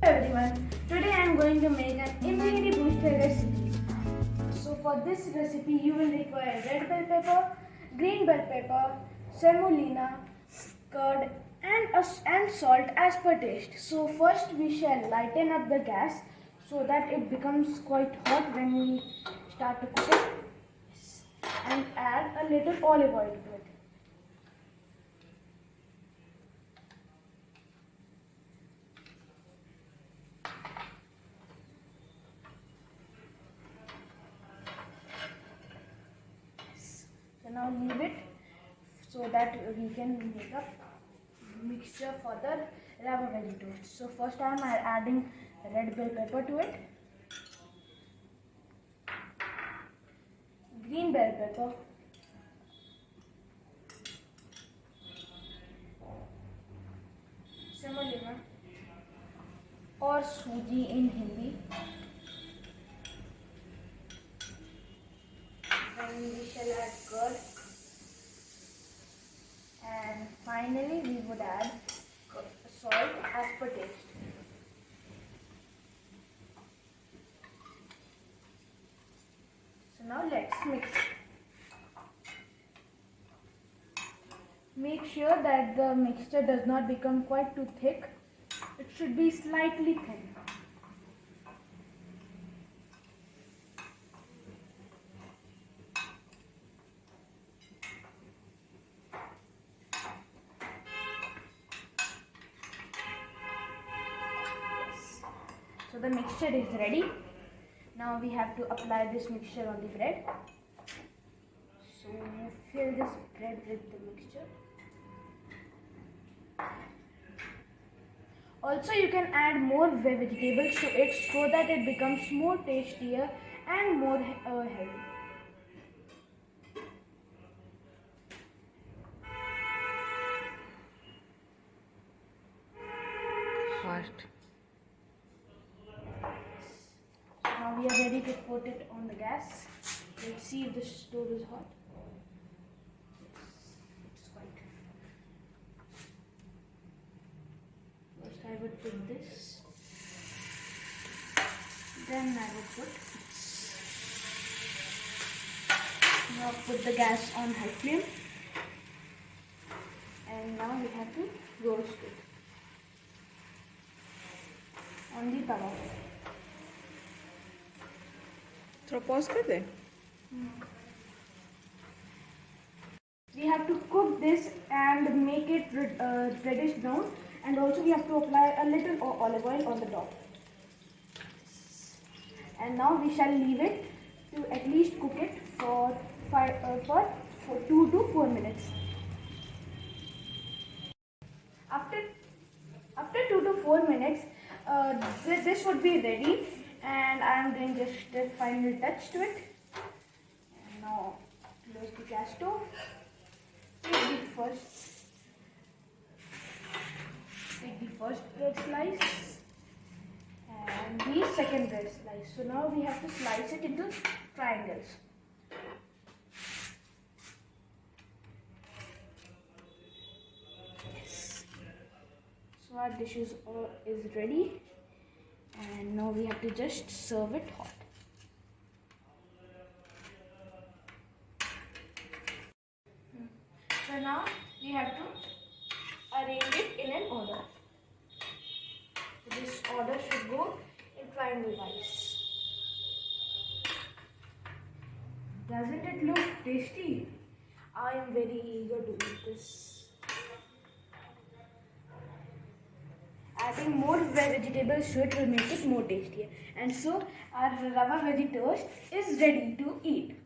Hello everyone, today I am going to make an Immuno Booster Recipe. So for this recipe you will require red bell pepper, green bell pepper, semolina, curd and salt as per taste. So first we shall lighten up the gas so that it becomes quite hot when we start to cook it, and add a little olive oil to it. So now leave it so that we can make a mixture for the Rawa veggie toast. So first I am adding red bell pepper to it, green bell pepper, semolina or suji in Hindi. Then we shall add curd, and finally we would add salt as per taste. So now let's mix. Make sure that the mixture does not become quite too thick. It should be slightly thin. So the mixture is ready. Now we have to apply this mixture on the bread. So fill this bread with the mixture. Also you can add more vegetables to it so that it becomes more tastier and more healthy. Fast. Now we are ready to put it on the gas. Let's see if the stove is hot. It's quite. First I would put this. Then I would put this. Now put the gas on high flame. And now we have to roast it on the tawa. थोड़ा pause कर दे. We have to cook this and make it reddish brown, and also we have to apply a little olive oil on the top. And now we shall leave it to at least cook it for 2 to 4 minutes. After 2 to 4 minutes, this would be ready, and I am doing just a final touch to it. And now close the gas stove. Take the first bread slice and the second bread slice. So now we have to slice it into triangles. Yes. So our dish is ready, and now we have to just serve it hot. So now we have to arrange it in an order. This order should go in triangle wise. Doesn't it look tasty? I am very eager to eat this. Adding more vegetables to it will make it more tastier. And so our Rawa veggie toast is ready to eat.